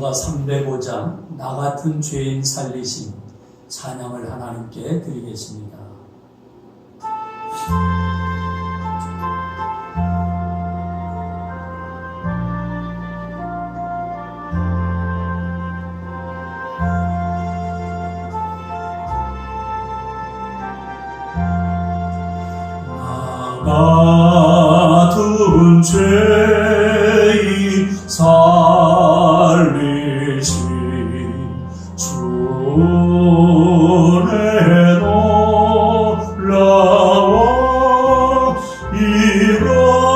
찬송가 305장 나 같은 죄인 살리신 찬양을 하나님께 드리겠습니다. 나 같은 죄인 살리신 주의 놀라워 잃었던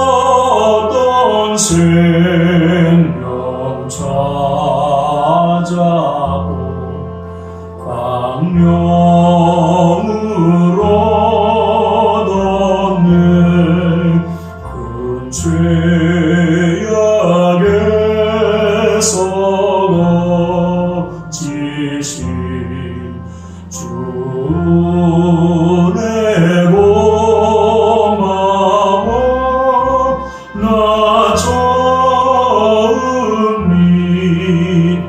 생명 찾아고 광명으로 죄악에서 지신 주의 고마워 나 처음 믿은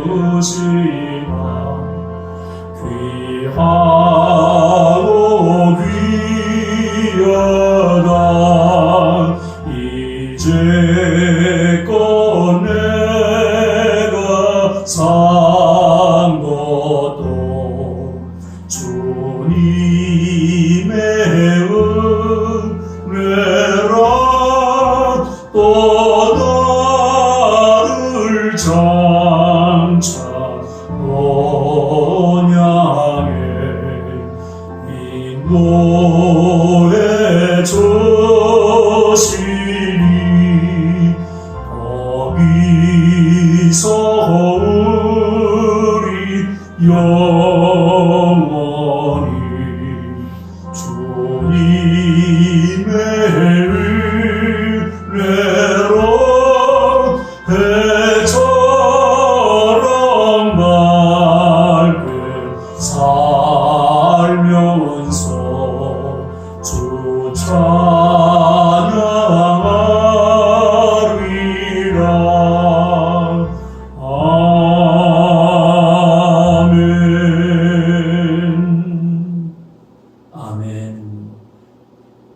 것이나 귀하고 귀하다 이제껏 내가 산 것도 주님의 은혜라 또 나를 장차 본향에 인도해 주시니 거기서 우리 영원히 주님의 은혜로 해처럼 맑게 살면서 주 찬양하리라. 아멘. 아멘.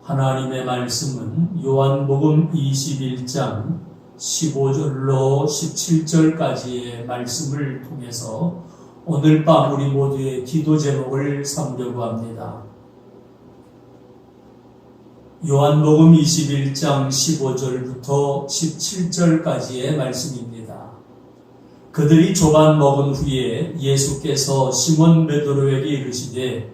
하나님의 말씀은 요한복음 21장 15절로 17절까지의 말씀을 통해서 오늘 밤 우리 모두의 기도 제목을 삼려고 합니다. 요한복음 21장 15절부터 17절까지의 말씀입니다. 그들이 조반 먹은 후에 예수께서 시몬 베드로에게 이르시되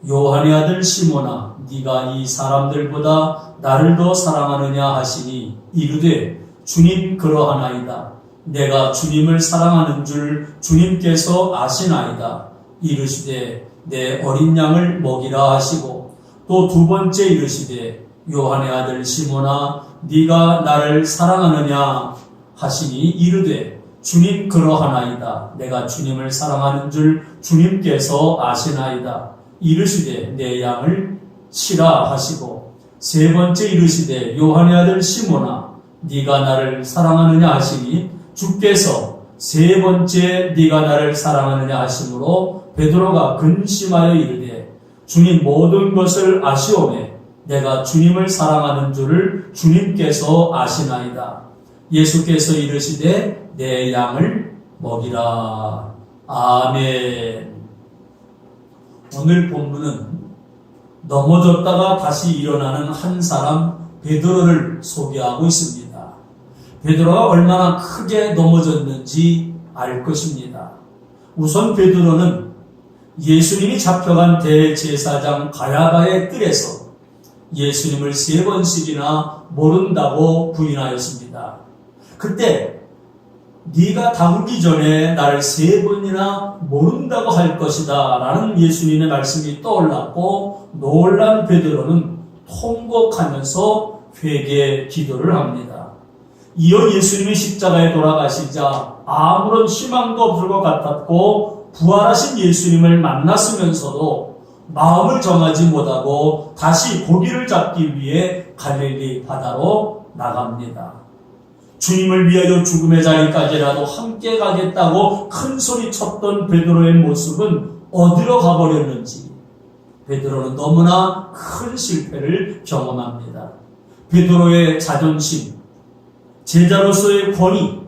요한의 아들 시몬아 네가 이 사람들보다 나를 더 사랑하느냐 하시니 이르되 주님 그러하나이다. 내가 주님을 사랑하는 줄 주님께서 아시나이다. 이르시되 내 어린 양을 먹이라 하시고 또 두 번째 이르시되 요한의 아들 시몬아 네가 나를 사랑하느냐 하시니 이르되 주님 그러하나이다. 내가 주님을 사랑하는 줄 주님께서 아시나이다. 이르시되 내 양을 치라 하시고 세 번째 이르시되 요한의 아들 시몬아 네가 나를 사랑하느냐 하시니 주께서 세 번째 네가 나를 사랑하느냐 하심으로 베드로가 근심하여 이르되 주님 모든 것을 아시오매 내가 주님을 사랑하는 줄을 주님께서 아시나이다. 예수께서 이르시되 내 양을 먹이라. 아멘. 오늘 본문은 넘어졌다가 다시 일어나는 한 사람 베드로를 소개하고 있습니다. 베드로가 얼마나 크게 넘어졌는지 알 것입니다. 우선 베드로는 예수님이 잡혀간 대제사장 가야바의 뜰에서 예수님을 3번씩이나 모른다고 부인하였습니다. 그때 네가 다구기 전에 나를 3번이나 모른다고 할 것이다 라는 예수님의 말씀이 떠올랐고 놀란 베드로는 통곡하면서 회개 기도를 합니다. 이어 예수님이 십자가에 돌아가시자 아무런 희망도 없을 것 같았고 부활하신 예수님을 만났으면서도 마음을 정하지 못하고 다시 고기를 잡기 위해 갈릴리 바다로 나갑니다. 주님을 위하여 죽음의 자리까지라도 함께 가겠다고 큰 소리 쳤던 베드로의 모습은 어디로 가버렸는지 베드로는 너무나 큰 실패를 경험합니다. 베드로의 자존심, 제자로서의 권위,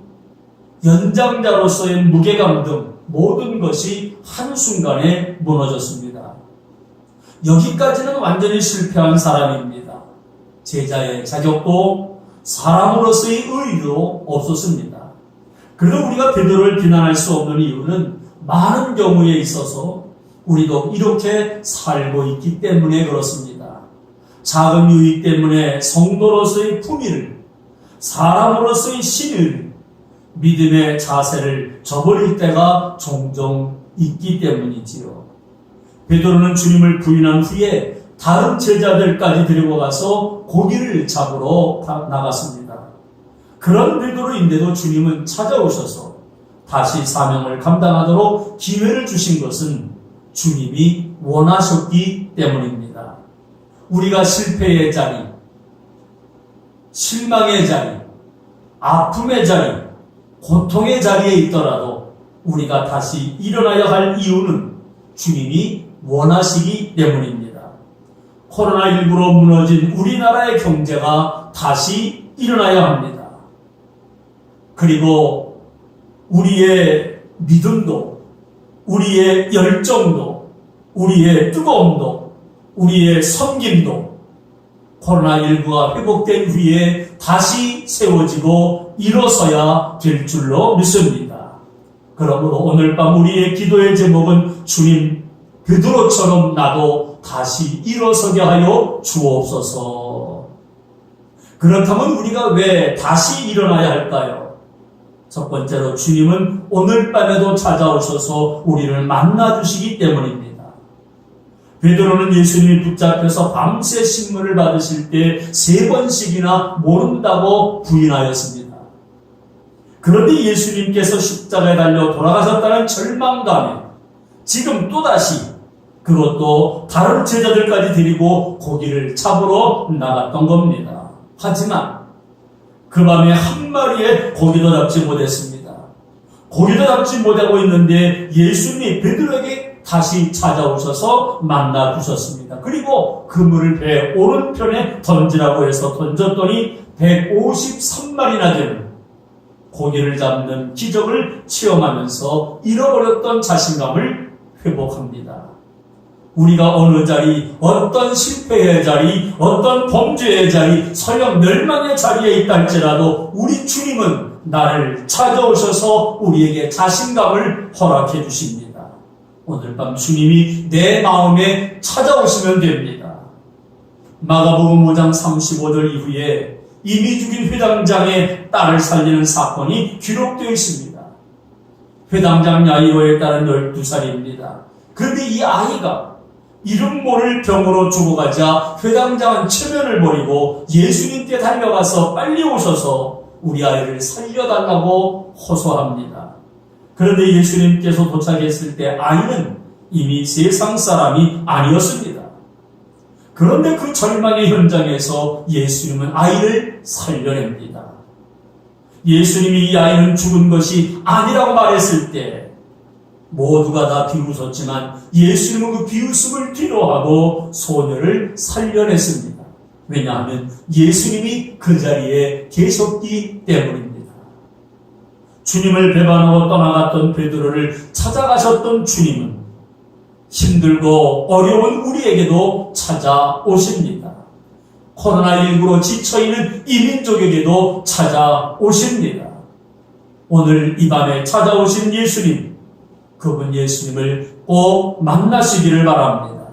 연장자로서의 무게감 등 모든 것이 한순간에 무너졌습니다. 여기까지는 완전히 실패한 사람입니다. 제자의 자격도 사람으로서의 의의도 없었습니다. 그래도 우리가 베드로를 비난할 수 없는 이유는 많은 경우에 있어서 우리도 이렇게 살고 있기 때문에 그렇습니다. 작은 유익 때문에 성도로서의 품위를, 사람으로서의 신을, 믿음의 자세를 저버릴 때가 종종 있기 때문이지요. 베드로는 주님을 부인한 후에 다른 제자들까지 데리고 가서 고기를 잡으러 나갔습니다. 그런 베드로인데도 주님은 찾아오셔서 다시 사명을 감당하도록 기회를 주신 것은 주님이 원하셨기 때문입니다. 우리가 실패의 자리, 실망의 자리, 아픔의 자리, 고통의 자리에 있더라도 우리가 다시 일어나야 할 이유는 주님이 원하시기 때문입니다. 코로나19로 무너진 우리나라의 경제가 다시 일어나야 합니다. 그리고 우리의 믿음도, 우리의 열정도, 우리의 뜨거움도, 우리의 섬김도 코로나19가 회복된 후에 다시 세워지고 일어서야 될 줄로 믿습니다. 그러므로 오늘 밤 우리의 기도의 제목은 주님, 베드로처럼 나도 다시 일어서게 하여 주옵소서. 그렇다면 우리가 왜 다시 일어나야 할까요? 첫 번째로 주님은 오늘 밤에도 찾아오셔서 우리를 만나주시기 때문입니다. 베드로는 예수님이 붙잡혀서 밤새 신문을 받으실 때 3번씩이나 모른다고 부인하였습니다. 그런데 예수님께서 십자가에 달려 돌아가셨다는 절망감에 지금 또다시 그것도 다른 제자들까지 데리고 고기를 잡으러 나갔던 겁니다. 하지만 그 밤에 한 마리의 고기도 잡지 못했습니다. 고기도 잡지 못하고 있는데 예수님이 베드로에게 다시 찾아오셔서 만나 주셨습니다. 그리고 그물을 배 오른편에 던지라고 해서 던졌더니 153마리나 되는 고기를 잡는 기적을 체험하면서 잃어버렸던 자신감을 회복합니다. 우리가 어느 자리, 어떤 실패의 자리, 어떤 범죄의 자리, 설령 멸망의 자리에 있다 할지라도 우리 주님은 나를 찾아오셔서 우리에게 자신감을 허락해 주십니다. 오늘 밤 주님이 내 마음에 찾아오시면 됩니다. 마가복음 5장 35절 이후에 이미 죽인 회당장의 딸을 살리는 사건이 기록되어 있습니다. 회당장 야이로에 딸은 12살입니다. 그런데 이 아이가 이름 모를 병으로 죽어가자 회당장은 체면을 버리고 예수님께 달려가서 빨리 오셔서 우리 아이를 살려달라고 호소합니다. 그런데 예수님께서 도착했을 때 아이는 이미 세상 사람이 아니었습니다. 그런데 그 절망의 현장에서 예수님은 아이를 살려냅니다. 예수님이 이 아이는 죽은 것이 아니라고 말했을 때 모두가 다 비웃었지만 예수님은 그 비웃음을 뒤로하고 소녀를 살려냈습니다. 왜냐하면 예수님이 그 자리에 계셨기 때문입니다. 주님을 배반하고 떠나갔던 베드로를 찾아가셨던 주님은 힘들고 어려운 우리에게도 찾아오십니다. 코로나19로 지쳐있는 이민족에게도 찾아오십니다. 오늘 이 밤에 찾아오신 예수님, 그분 예수님을 꼭 만나시기를 바랍니다.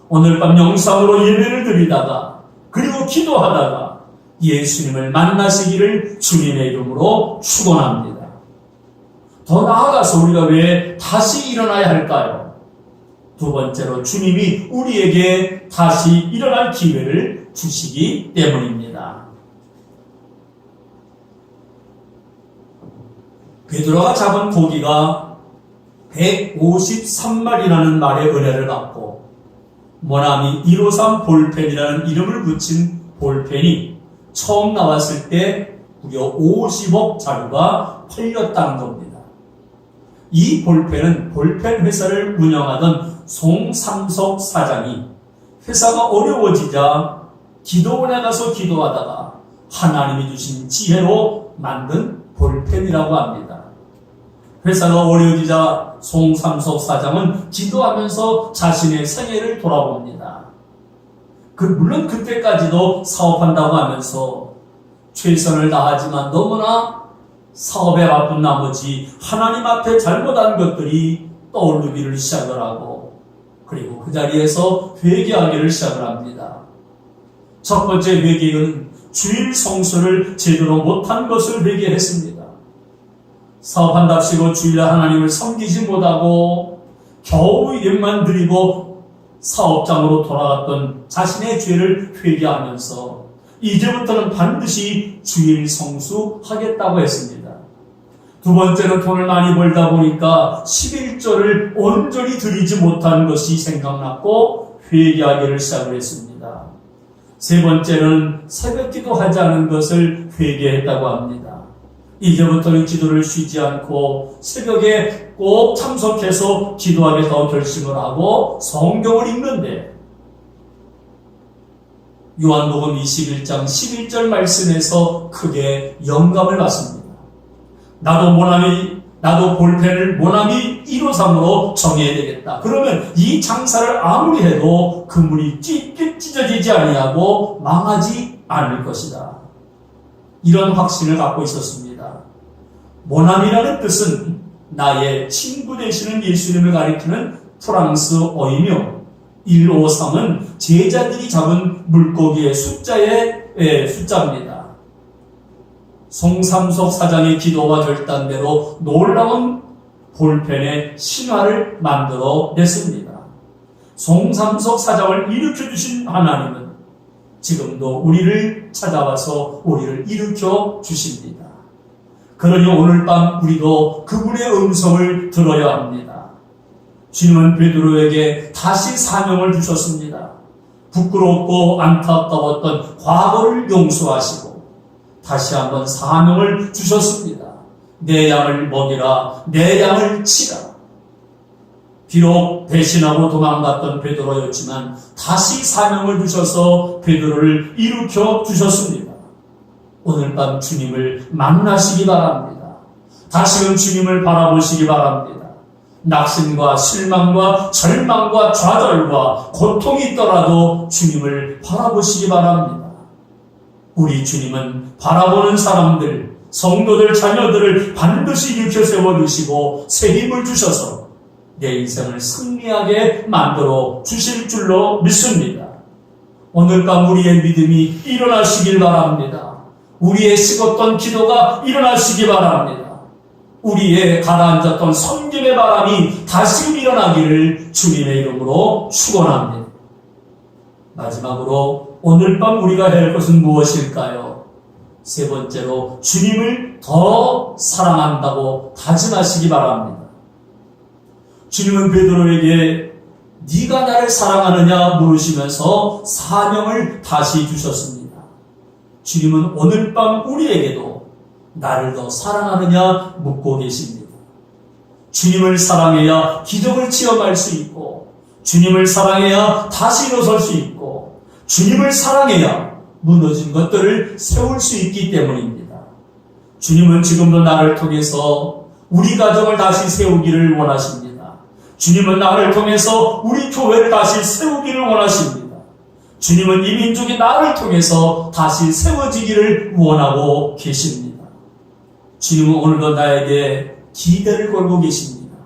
오늘 밤 영상으로 예배를 드리다가 그리고 기도하다가 예수님을 만나시기를 주님의 이름으로 축원합니다. 더 나아가서 우리가 왜 다시 일어나야 할까요? 두 번째로 주님이 우리에게 다시 일어날 기회를 주시기 때문입니다. 베드로가 잡은 고기가 153마리라는 말의 은혜를 받고 모나미 153 볼펜이라는 이름을 붙인 볼펜이 처음 나왔을 때 무려 50억 자루가 팔렸다는 겁니다. 이 볼펜은 볼펜 회사를 운영하던 송삼석 사장이 회사가 어려워지자 기도원에 가서 기도하다가 하나님이 주신 지혜로 만든 볼펜이라고 합니다. 회사가 어려워지자 송삼석 사장은 기도하면서 자신의 생애를 돌아봅니다. 물론 그때까지도 사업한다고 하면서 최선을 다하지만 너무나 사업에 바쁜 나머지 하나님 앞에 잘못한 것들이 떠오르기를 시작을 하고, 그리고 그 자리에서 회개하기를 시작을 합니다. 첫 번째 회개는 주일 성수를 제대로 못한 것을 회개했습니다. 사업한답시고 주일에 하나님을 섬기지 못하고 겨우 일만 드리고 사업장으로 돌아갔던 자신의 죄를 회개하면서 이제부터는 반드시 주일 성수하겠다고 했습니다. 두 번째는 돈을 많이 벌다 보니까 11조를 온전히 드리지 못한 것이 생각났고 회개하기를 시작을 했습니다. 세 번째는 새벽 기도하지 않은 것을 회개했다고 합니다. 이제부터는 기도를 쉬지 않고 새벽에 꼭 참석해서 기도하겠다고 결심을 하고 성경을 읽는데, 요한복음 21장 11절 말씀에서 크게 영감을 받습니다. 나도 볼펜을 모나미 1호상으로 정해야 되겠다. 그러면 이 장사를 아무리 해도 그물이 찢어지지 아니하고 망하지 않을 것이다. 이런 확신을 갖고 있었습니다. 모나미라는 뜻은 나의 친구 되시는 예수님을 가리키는 프랑스어이며, 153은 제자들이 잡은 물고기의 숫자입니다. 송삼석 사장의 기도와 결단대로 놀라운 볼펜의 신화를 만들어 냈습니다. 송삼석 사장을 일으켜주신 하나님은 지금도 우리를 찾아와서 우리를 일으켜 주십니다. 그러니 오늘 밤 우리도 그분의 음성을 들어야 합니다. 주님은 베드로에게 다시 사명을 주셨습니다. 부끄럽고 안타까웠던 과거를 용서하시고 다시 한번 사명을 주셨습니다. 내 양을 먹이라, 내 양을 치라. 비록 배신하고 도망갔던 베드로였지만 다시 사명을 주셔서 베드로를 일으켜 주셨습니다. 오늘 밤 주님을 만나시기 바랍니다. 다시금 주님을 바라보시기 바랍니다. 낙심과 실망과 절망과 좌절과 고통이 있더라도 주님을 바라보시기 바랍니다. 우리 주님은 바라보는 사람들, 성도들, 자녀들을 반드시 일으켜 세워주시고 새 힘을 주셔서 내 인생을 승리하게 만들어 주실 줄로 믿습니다. 오늘 밤 우리의 믿음이 일어나시길 바랍니다. 우리의 식었던 기도가 일어나시기 바랍니다. 우리의 가라앉았던 섬김의 바람이 다시 일어나기를 주님의 이름으로 축원합니다. 마지막으로 오늘 밤 우리가 해야 할 것은 무엇일까요? 세 번째로 주님을 더 사랑한다고 다짐하시기 바랍니다. 주님은 베드로에게 네가 나를 사랑하느냐 물으시면서 사명을 다시 주셨습니다. 주님은 오늘 밤 우리에게도 나를 더 사랑하느냐 묻고 계십니다. 주님을 사랑해야 기적을 체험할 수 있고, 주님을 사랑해야 다시 일어설 수 있고, 주님을 사랑해야 무너진 것들을 세울 수 있기 때문입니다. 주님은 지금도 나를 통해서 우리 가정을 다시 세우기를 원하십니다. 주님은 나를 통해서 우리 교회를 다시 세우기를 원하십니다. 주님은 이 민족이 나를 통해서 다시 세워지기를 원하고 계십니다. 주님은 오늘도 나에게 기대를 걸고 계십니다.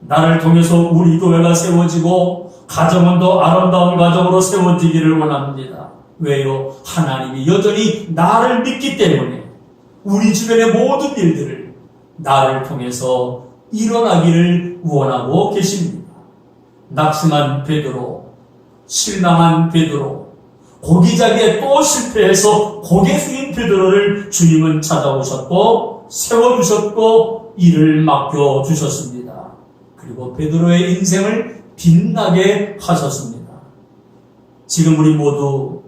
나를 통해서 우리 교회가 세워지고 가정은 더 아름다운 가정으로 세워지기를 원합니다. 왜요? 하나님이 여전히 나를 믿기 때문에 우리 주변의 모든 일들을 나를 통해서 일어나기를 원하고 계십니다. 낙심한 베드로, 실망한 베드로, 고기자기에 또 실패해서 고개 숙인 베드로를 주님은 찾아오셨고 세워주셨고 일을 맡겨주셨습니다. 그리고 베드로의 인생을 빛나게 하셨습니다. 지금 우리 모두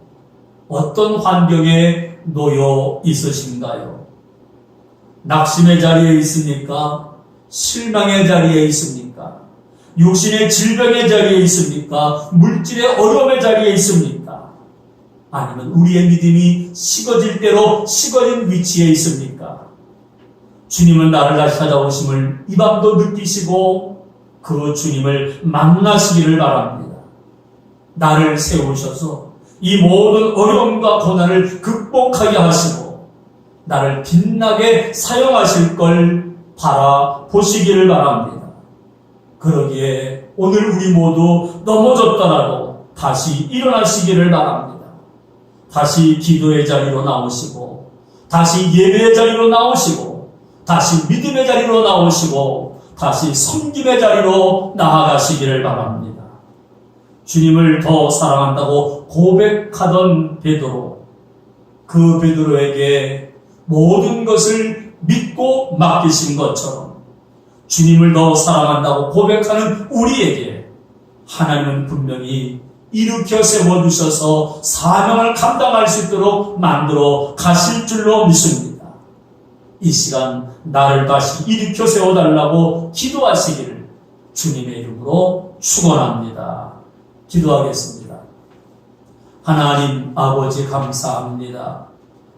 어떤 환경에 놓여 있으신가요? 낙심의 자리에 있습니까? 실망의 자리에 있습니까? 육신의 질병의 자리에 있습니까? 물질의 어려움의 자리에 있습니까? 아니면 우리의 믿음이 식어질 대로 식어진 위치에 있습니까? 주님은 나를 다시 찾아오심을 이 밤도 느끼시고 그 주님을 만나시기를 바랍니다. 나를 세우셔서 이 모든 어려움과 고난을 극복하게 하시고 나를 빛나게 사용하실 걸 바라보시기를 바랍니다. 그러기에 오늘 우리 모두 넘어졌더라도 다시 일어나시기를 바랍니다. 다시 기도의 자리로 나오시고 다시 예배의 자리로 나오시고 다시 믿음의 자리로 나오시고 다시 섬김의 자리로 나아가시기를 바랍니다. 주님을 더 사랑한다고 고백하던 베드로, 그 베드로에게 모든 것을 믿고 맡기신 것처럼 주님을 더 사랑한다고 고백하는 우리에게 하나님은 분명히 일으켜 세워주셔서 사명을 감당할 수 있도록 만들어 가실 줄로 믿습니다. 이 시간 나를 다시 일으켜 세워달라고 기도하시기를 주님의 이름으로 축원합니다. 기도하겠습니다. 하나님 아버지 감사합니다.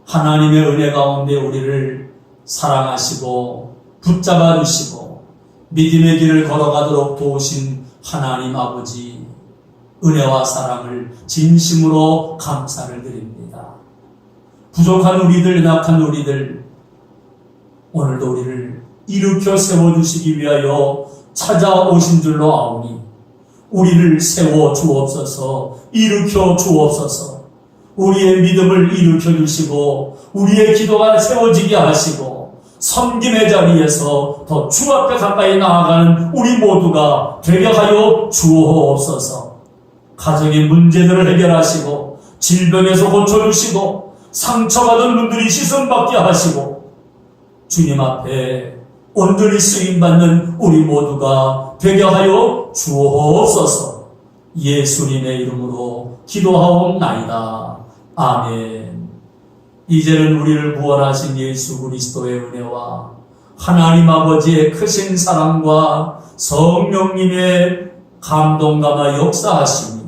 하나님의 은혜 가운데 우리를 사랑하시고 붙잡아 주시고 믿음의 길을 걸어가도록 도우신 하나님 아버지, 은혜와 사랑을 진심으로 감사를 드립니다. 부족한 우리들, 약한 우리들, 오늘도 우리를 일으켜 세워주시기 위하여 찾아오신 줄로 아오니 우리를 세워 주옵소서, 일으켜 주옵소서. 우리의 믿음을 일으켜 주시고 우리의 기도가 세워지게 하시고 섬김의 자리에서 더 주 앞에 가까이 나아가는 우리 모두가 되게 하여 주옵소서. 가정의 문제들을 해결하시고 질병에서 고쳐주시고 상처받은 분들이 씻음받게 하시고 주님 앞에 온전히 쓰임받는 우리 모두가 되게 하여 주옵소서. 예수님의 이름으로 기도하옵나이다. 아멘. 이제는 우리를 구원하신 예수 그리스도의 은혜와 하나님 아버지의 크신 사랑과 성령님의 감동감화 역사하심이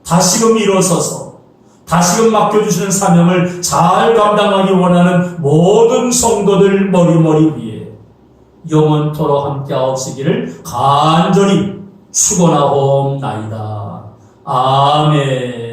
다시금 일어서서 다시금 맡겨주시는 사명을 잘 감당하기 원하는 모든 성도들 머리머리 위에 영원토록 함께하옵시기를 간절히 축원하옵나이다. 아멘.